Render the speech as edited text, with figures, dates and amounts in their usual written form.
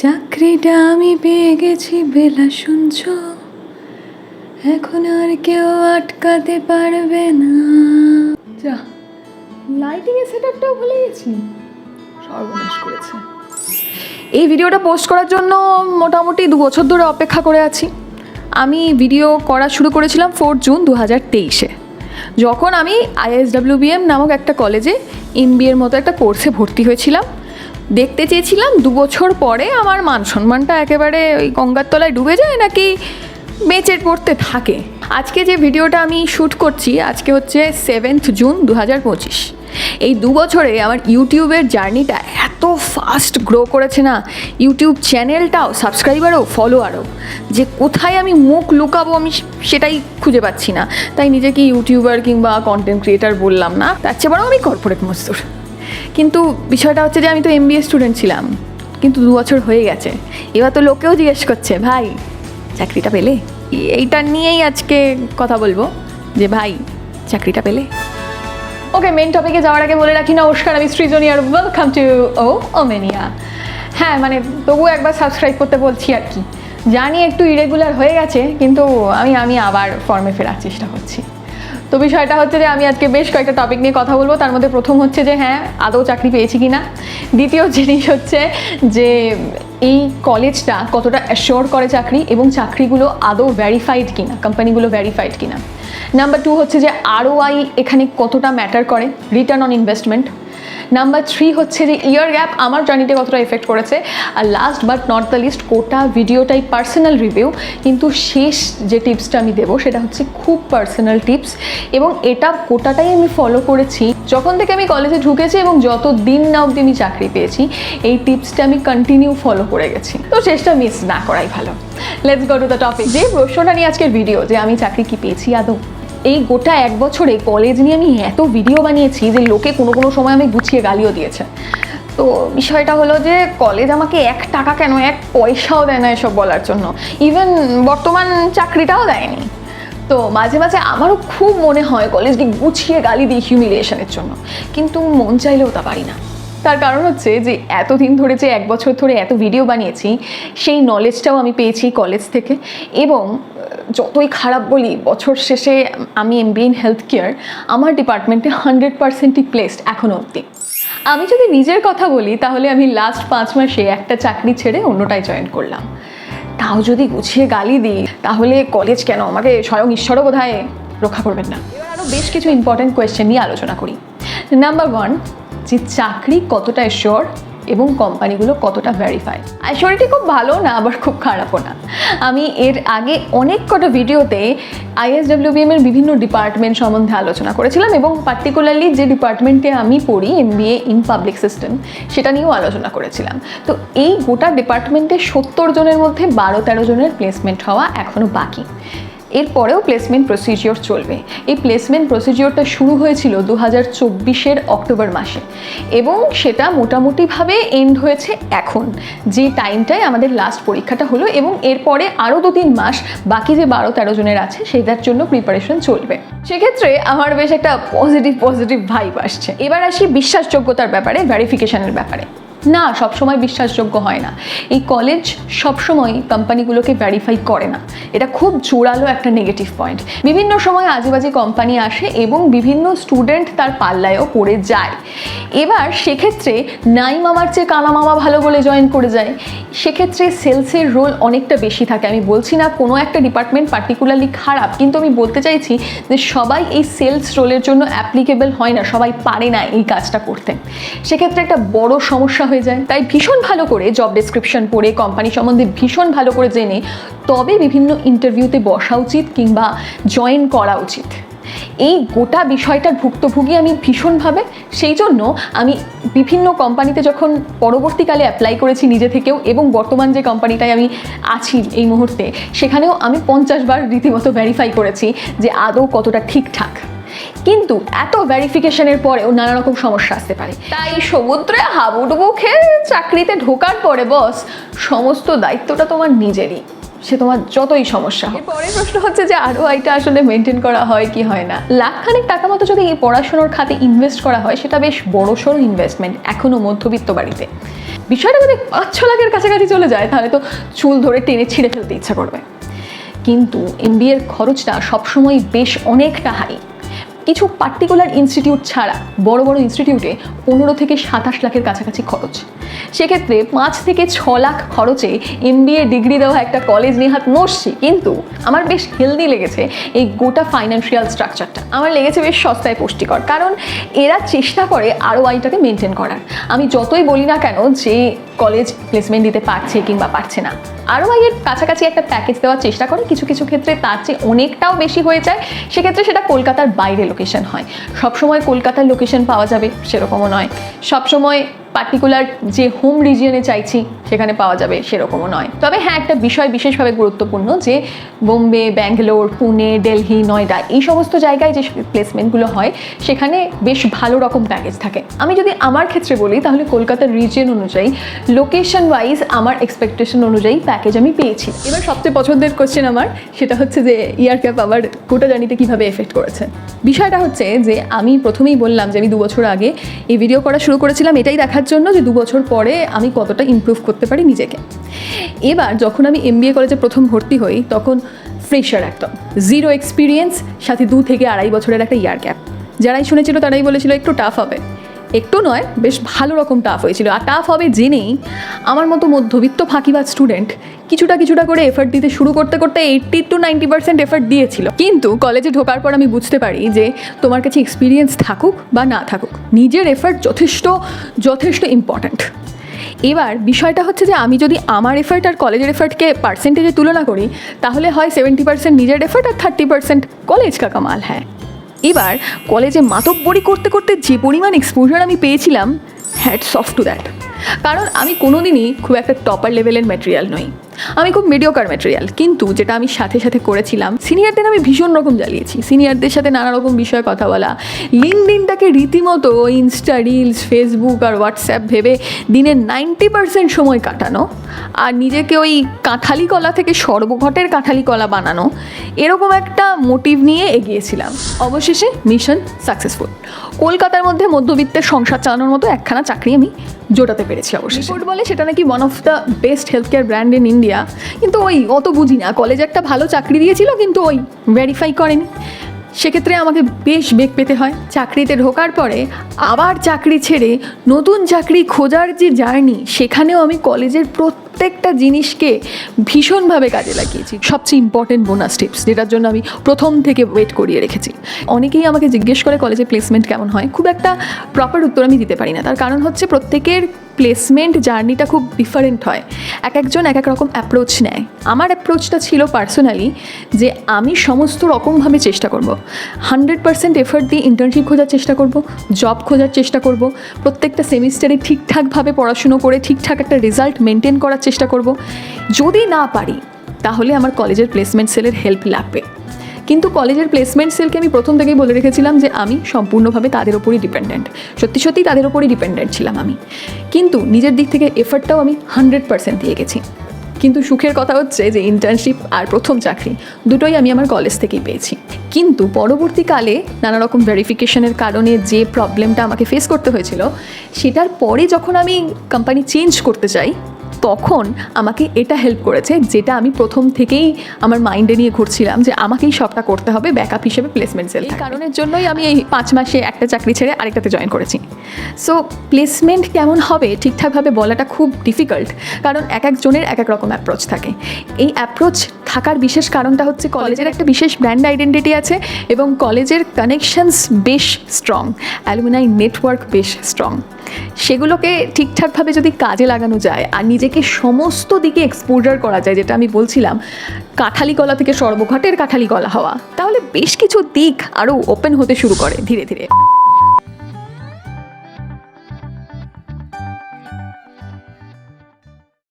চাকরিটা আমি পেয়ে গেছি বেলা শুনছো, এখন আর কেউ আটকাতে পারবে না। যা, লাইটিং এর সেটআপটাও ভুলে গেছি, সর্বনাশ করেছে। এই ভিডিওটা পোস্ট করার জন্য মোটামুটি 2 বছর ধরে অপেক্ষা করে আছি। আমি ভিডিও করা শুরু করেছিলাম 4 জুন 2023-এ, যখন আমি ISWBM নামক একটা কলেজে MBA-এর মতো একটা কোর্সে ভর্তি হয়েছিলাম। দেখতে চেয়েছিলাম 2 বছর পরে আমার মান সম্মানটা একেবারে ওই গঙ্গার তলায় ডুবে যায় নাকি বেঁচে পড়তে থাকে। আজকে যে ভিডিওটা আমি শ্যুট করছি, আজকে হচ্ছে 7 জুন 2025। এই 2 বছরে আমার ইউটিউবের জার্নিটা এত ফাস্ট গ্রো করেছে না, ইউটিউব চ্যানেলটাও, সাবস্ক্রাইবারও, ফলোয়ারও, যে কোথায় আমি মুখ লুকাবো আমি সেটাই খুঁজে পাচ্ছি না। তাই নিজেকে ইউটিউবার কিংবা কন্টেন্ট ক্রিয়েটার বললাম না, তার চেয়ে বরং আমি কর্পোরেট মজদুর। কিন্তু বিষয়টা হচ্ছে যে আমি তো MBA স্টুডেন্ট ছিলাম, কিন্তু 2 বছর হয়ে গেছে। এবার তো লোকেও জিজ্ঞেস করছে, ভাই চাকরিটা পেলে? এইটা নিয়েই আজকে কথা বলবো যে ভাই চাকরিটা পেলে। ওকে, মেন টপিকে যাওয়ার আগে বলে রাখি, নমস্কার, আমি সৃজনী আর ওয়েলকাম টু ওমেনিয়া। হ্যাঁ, মানে তবুও একবার সাবস্ক্রাইব করতে বলছি আর কি। জানি একটু ইরেগুলার হয়ে গেছে, কিন্তু আমি আবার ফর্মে ফেরার চেষ্টা করছি। তো বিষয়টা হচ্ছে যে আমি আজকে বেশ কয়েকটা টপিক নিয়ে কথা বলবো। তার মধ্যে প্রথম হচ্ছে যে হ্যাঁ, আদৌ চাকরি পেয়েছি কি না। দ্বিতীয় জিনিস হচ্ছে যে এই কলেজটা কতটা অ্যাশিওর করে চাকরি, এবং চাকরিগুলো আদৌ ভেরিফাইড কিনা, কোম্পানিগুলো ভেরিফাইড কিনা। নাম্বার 2 হচ্ছে যে ROI এখানে কতটা ম্যাটার করে, রিটার্ন অন ইনভেস্টমেন্ট। নাম্বার 3 হচ্ছে যে ইয়ার গ্যাপ আমার জার্নিতে কতটা এফেক্ট করেছে। আর last but not the least, গোটা ভিডিওটাই পার্সোনাল রিভিউ, কিন্তু শেষ যে টিপসটা আমি দেবো সেটা হচ্ছে খুব পার্সোনাল টিপস, এবং এটা গোটাটাই আমি ফলো করেছি যখন থেকে আমি কলেজে ঢুকেছি এবং যত দিন না অবধি আমি চাকরি পেয়েছি। এই টিপসটা আমি কন্টিনিউ ফলো করে গেছি, তো শেষটা মিস না করাই ভালো। Let's go to the topic. যে প্রশ্নটা নিয়ে আজকের ভিডিও, যে আমি চাকরি কি পেয়েছি আদৌ। এই গোটা 1 বছরে কলেজ নিয়ে আমি এত ভিডিও বানিয়েছি যে লোকে কোনো সময় আমি গুছিয়ে গালিও দিয়েছে। তো বিষয়টা হলো যে কলেজ আমাকে 1 টাকা কেন, 1 পয়সাও দেয় না এসব বলার জন্য, ইভেন বর্তমান চাকরিটাও দেয়নি। তো মাঝে মাঝে আমারও খুব মনে হয় কলেজকে গুছিয়ে গালি দিই হিউমিলিয়েশনের জন্য, কিন্তু মন চাইলেও তা পারি না। তার কারণ হচ্ছে যে এতদিন ধরে, যে 1 বছর ধরে এত ভিডিও বানিয়েছি, সেই নলেজটাও আমি পেয়েছি কলেজ থেকে। এবং যতই খারাপ বলি, বছর শেষে আমি MBA ইন হেলথ কেয়ার, আমার ডিপার্টমেন্টে 100%ই প্লেসড এখনও অবধি। আমি যদি নিজের কথা বলি, তাহলে আমি লাস্ট 5 মাসে একটা চাকরি ছেড়ে অন্যটায় জয়েন করলাম। তাও যদি গুছিয়ে গালি দিই, তাহলে কলেজ কেন, আমাকে স্বয়ং ঈশ্বরও বোধহয় রক্ষা করবেন না। এবার আরও বেশ কিছু ইম্পর্টেন্ট কোয়েশ্চেন নিয়ে আলোচনা করি। নাম্বার 1, যে চাকরি কতটা শিওর এবং কোম্পানিগুলো কতটা ভেরিফাইড। অ্যাশিওরিটি খুব ভালো না, আবার খুব খারাপও না। আমি এর আগে অনেক কটা ভিডিওতে ISWBM এর বিভিন্ন ডিপার্টমেন্ট সম্বন্ধে আলোচনা করেছিলাম, এবং পার্টিকুলারলি যে ডিপার্টমেন্টে আমি পড়ি, MBA ইন পাবলিক সিস্টেম, সেটা নিয়েও আলোচনা করেছিলাম। তো এই গোটা ডিপার্টমেন্টে 70 জনের মধ্যে 12-13 জনের প্লেসমেন্ট হওয়া এখনও বাকি। এরপরেও প্লেসমেন্ট প্রসিজিওর চলবে। এই প্লেসমেন্ট প্রসিজিওরটা শুরু হয়েছিল 2024-এর অক্টোবর মাসে, এবং সেটা মোটামুটিভাবে এন্ড হয়েছে এখন, যে টাইমটায় আমাদের লাস্ট পরীক্ষাটা হলো। এবং এরপরে আরও 2-3 মাস বাকি যে 12-13 জনের আছে, সেটার জন্য প্রিপারেশন চলবে। সেক্ষেত্রে আমার বেশ একটা পজিটিভ ভাইব আসছে। এবার আসি বিশ্বাসযোগ্যতার ব্যাপারে, ভেরিফিকেশনের ব্যাপারে। না, সবসময় বিশ্বাসযোগ্য হয় না। এই কলেজ সবসময় কোম্পানিগুলোকে ভেরিফাই করে না, এটা খুব জোরালো একটা নেগেটিভ পয়েন্ট। বিভিন্ন সময় আজেবাজে কোম্পানি আসে এবং বিভিন্ন স্টুডেন্ট তার পাল্লায়ও পড়ে যায়। এবার সেক্ষেত্রে নাই মামার চেয়ে কানা মামা ভালো বলে জয়েন করে যায়। সেক্ষেত্রে সেলসের রোল অনেকটা বেশি থাকে। আমি বলছি না কোনো একটা ডিপার্টমেন্ট পার্টিকুলারলি খারাপ, কিন্তু আমি বলতে চাইছি যে সবাই এই সেলস রোলের জন্য অ্যাপ্লিকেবল হয় না, সবাই পারে না এই কাজটা করতে। সেক্ষেত্রে একটা বড় সমস্যা হয়ে যায়। তাই ভীষণ ভালো করে জব ডেসক্রিপশন পড়ে, কোম্পানি সম্বন্ধে ভীষণ ভালো করে জেনে তবে বিভিন্ন ইন্টারভিউতে বসা উচিত কিংবা জয়েন করা উচিত। এই গোটা বিষয়টার ভুক্তভোগী আমি ভীষণভাবে। সেই জন্য আমি বিভিন্ন কোম্পানিতে যখন পরবর্তীকালে অ্যাপ্লাই করেছি নিজে থেকেও, এবং বর্তমান যে কোম্পানিটায় আমি আছি এই মুহূর্তে, সেখানেও আমি 50 বার রীতিমতো ভেরিফাই করেছি যে আদৌ কতটা ঠিকঠাক। কিন্তু এত ভেরিফিকেশনের পরেও নানা রকম সমস্যা আসতে পারে। তাই সমুদ্রে হাবুডুবু খেয়ে চাকরিতে ঢোকার পরে বস, সমস্ত দায়িত্বটা তোমার নিজেরই, সে তোমার যতই সমস্যা হোক। পরের প্রশ্ন হচ্ছে যে ROI-টা আসলে মেনটেন করা হয় কি হয় না। লাখখানেক টাকা মতো যদি এই পড়াশোনার খাতে ইনভেস্ট করা হয়, সেটা বেশ বড়সড় ইনভেস্টমেন্ট এখনও মধ্যবিত্ত বাড়িতে। বিষয়টা যদি 5-6 লাখের কাছাকাছি চলে যায় তাহলে তো চুল ধরে টেনে ছিঁড়ে ফেলতে ইচ্ছা করবে। কিন্তু MBA এর খরচটা সবসময় বেশ অনেকটা হাই। কিছু পার্টিকুলার ইনস্টিটিউট ছাড়া বড় বড় ইনস্টিটিউটে 15 থেকে 27 লাখের কাছাকাছি খরচ। সেক্ষেত্রে 5 থেকে 6 লাখ খরচে MBA ডিগ্রি দেওয়া একটা কলেজ নেহাত নস্যি, কিন্তু আমার বেশ হেলদি লেগেছে এই গোটা ফাইন্যান্সিয়াল স্ট্রাকচারটা। আমার লেগেছে বেশ সস্তায় পুষ্টিকর, কারণ এরা চেষ্টা করে ROI-টাকে মেনটেন করার। আমি যতই বলি না কেন যে কলেজ প্লেসমেন্ট দিতে পারছে কিংবা পারছে না, ROI এর কাছাকাছি একটা প্যাকেজ দেওয়ার চেষ্টা করে। কিছু কিছু ক্ষেত্রে তার চেয়ে অনেকটাও বেশি হয়ে যায়, সেক্ষেত্রে সেটা কলকাতার বাইরে লোকেশন হয়। সবসময় কলকাতার লোকেশন পাওয়া যাবে সেরকমও নয়, সবসময় পার্টিকুলার যে হোম রিজিয়নে চাইছি সেখানে পাওয়া যাবে সেরকমও নয়। তবে হ্যাঁ, একটা বিষয় বিশেষভাবে গুরুত্বপূর্ণ যে বোম্বে, ব্যাঙ্গালোর, পুনে, দিল্লি, নয়ডা এই সমস্ত জায়গায় যে প্লেসমেন্টগুলো হয় সেখানে বেশ ভালো রকম প্যাকেজ থাকে। আমি যদি আমার ক্ষেত্রে বলি তাহলে কলকাতার রিজিয়ন অনুযায়ী লোকেশন ওয়াইজ আমার এক্সপেকটেশন অনুযায়ী প্যাকেজ আমি পেয়েছি। এবার সবচেয়ে পছন্দের কোশ্চেন আমার সেটা হচ্ছে যে ইয়ার ক্যাপ আমার গোটা জার্নিতে কীভাবে এফেক্ট করেছে। বিষয়টা হচ্ছে যে আমি প্রথমেই বললাম যে আমি 2 বছর আগে এই ভিডিও করা শুরু করেছিলাম এটাই দেখার জন্য যে 2 বছর পরে আমি কতটা ইমপ্রুভ করতে পারি নিজেকে। এবার যখন আমি MBA কলেজে প্রথম ভর্তি হই তখন ফ্রেশার, একদম জিরো এক্সপিরিয়েন্স, সাথে 2 থেকে 2.5 বছরের একটা ইয়ার গ্যাপ। যারাই শুনেছিল তারাই বলেছিল একটু টাফ হবে। একটু নয়, বেশ ভালো রকম টাফ হয়েছিল। আর টাফ হবে জেনেই আমার মতো মধ্যবিত্ত ফাঁকিবাজ স্টুডেন্ট কিছুটা করে এফার্ট দিতে শুরু করতে 80 to 90% এফার্ট দিয়েছিল। কিন্তু কলেজে ঢোকার পর আমি বুঝতে পারি যে তোমার কাছে এক্সপিরিয়েন্স থাকুক বা না থাকুক, নিজের এফার্ট যথেষ্ট ইম্পর্ট্যান্ট। এবার বিষয়টা হচ্ছে যে আমি যদি আমার এফার্ট আর কলেজের এফার্টকে পার্সেন্টেজে তুলনা করি তাহলে হয় 70% নিজের এফার্ট আর 30% কলেজ কা কামাল। হ্যাঁ, এবার কলেজে মাতব্বরি করতে যে পরিমাণ এক্সপোজার আমি পেয়েছিলাম, হ্যাটস অফ টু দ্যাট। কারণ আমি কোনোদিনই খুব একটা টপার লেভেলের ম্যাটেরিয়াল নই, আমি খুব মিডিওকার ম্যাটেরিয়াল। কিন্তু যেটা আমি সাথে করেছিলাম, সিনিয়রদের আমি ভীষণ রকম জ্বালিয়েছি। সিনিয়রদের সাথে নানা রকম বিষয়ে কথা বলা, লিঙ্কডইনটাকে রীতিমতো ইনস্টা রিলস, ফেসবুক আর হোয়াটসঅ্যাপ ভেবে দিনের 90% সময় কাটানো, আর নিজেকে ওই কাঁঠালি কলা থেকে সর্বঘটের কাঁঠালি কলা বানানো, এরকম একটা মোটিভ নিয়ে এগিয়েছিলাম। অবশেষে মিশন সাকসেসফুল। কলকাতার মধ্যে মধ্যবিত্তের সংসার চালানোর মতো একখানা চাকরি আমি জোটাতে পেরেছি। অবশ্যই রিপোর্ট বলে সেটা নাকি one of the best health care brand in India, কিন্তু ওই অত বুঝি না। কলেজে একটা ভালো চাকরি দিয়েছিল কিন্তু ওই ভেরিফাই করেনি, সেক্ষেত্রে আমাকে বেশ বেগ পেতে হয়। চাকরিতে ঢোকার পরে আবার চাকরি ছেড়ে নতুন চাকরি খোঁজার যে জার্নি, সেখানেও আমি কলেজের প্রত্যেকটা জিনিসকে ভীষণভাবে কাজে লাগিয়েছি। সবচেয়ে ইম্পর্টেন্ট বোনাস টিপস, যেটার জন্য আমি প্রথম থেকে ওয়েট করিয়ে রেখেছি। অনেকেই আমাকে জিজ্ঞেস করে কলেজে প্লেসমেন্ট কেমন হয়, খুব একটা প্রপার উত্তর আমি দিতে পারি না। তার কারণ হচ্ছে প্রত্যেকের প্লেসমেন্ট জার্নিটা খুব ডিফারেন্ট হয়, একজন এক রকম অ্যাপ্রোচ নেয়। আমার অ্যাপ্রোচটা ছিল পার্সোনালি যে আমি সমস্ত রকমভাবে চেষ্টা করব, 100% এফর্ট দিয়ে ইন্টার্নশিপ খোঁজার চেষ্টা করব, জব খোঁজার চেষ্টা করব, প্রত্যেকটা সেমিস্টারে ঠিকঠাকভাবে পড়াশুনো করে ঠিকঠাক একটা রেজাল্ট মেনটেন করার চেষ্টা করব। যদি না পারি তাহলে আমার কলেজের প্লেসমেন্ট সেলের হেল্প লাগবে। কিন্তু কলেজের প্লেসমেন্ট সেলকে আমি প্রথম থেকেই বলে রেখেছিলাম যে আমি সম্পূর্ণভাবে তাদের ওপরই ডিপেন্ডেন্ট। সত্যি তাদের ওপরই ডিপেন্ডেন্ট ছিলাম আমি, কিন্তু নিজের দিক থেকে এফর্টটাও আমি 100% দিয়ে গেছি। কিন্তু সুখের কথা হচ্ছে যে ইন্টার্নশিপ আর প্রথম চাকরি দুটোই আমি আমার কলেজ থেকেই পেয়েছি। কিন্তু পরবর্তীকালে নানা রকম ভেরিফিকেশনের কারণে যে প্রবলেমটা আমাকে ফেস করতে হয়েছিল, সেটার পরে যখন আমি কোম্পানি চেঞ্জ করতে চাই তখন আমাকে এটা হেল্প করেছে, যেটা আমি প্রথম থেকেই আমার মাইন্ডে নিয়ে ঘুরছিলাম যে আমাকেই সবটা করতে হবে, ব্যাকআপ হিসেবে প্লেসমেন্ট সেল। এই কারণের জন্যই আমি এই 5 মাসে একটা চাকরি ছেড়ে আরেকটাতে জয়েন করেছি। সো প্লেসমেন্ট কেমন হবে ঠিকঠাকভাবে বলাটা খুব ডিফিকাল্ট, কারণ একজনের এক রকম অ্যাপ্রোচ থাকে। এই অ্যাপ্রোচ থাকার বিশেষ কারণটা হচ্ছে কলেজের একটা বিশেষ ব্র্যান্ড আইডেন্টিটি আছে এবং কলেজের কানেকশনস বেশ স্ট্রং, অ্যালুমিনাই নেটওয়ার্ক বেশ স্ট্রং। সেগুলোকে ঠিকঠাকভাবে যদি কাজে লাগানো যায় আর নিজেকে সমস্ত দিকে এক্সপোজার করা যায়, যেটা আমি বলছিলাম কাঁঠালি কলা থেকে সর্বঘটের কাঁঠালি কলা হওয়া, তাহলে বেশ কিছু দিক আরও ওপেন হতে শুরু করে ধীরে ধীরে।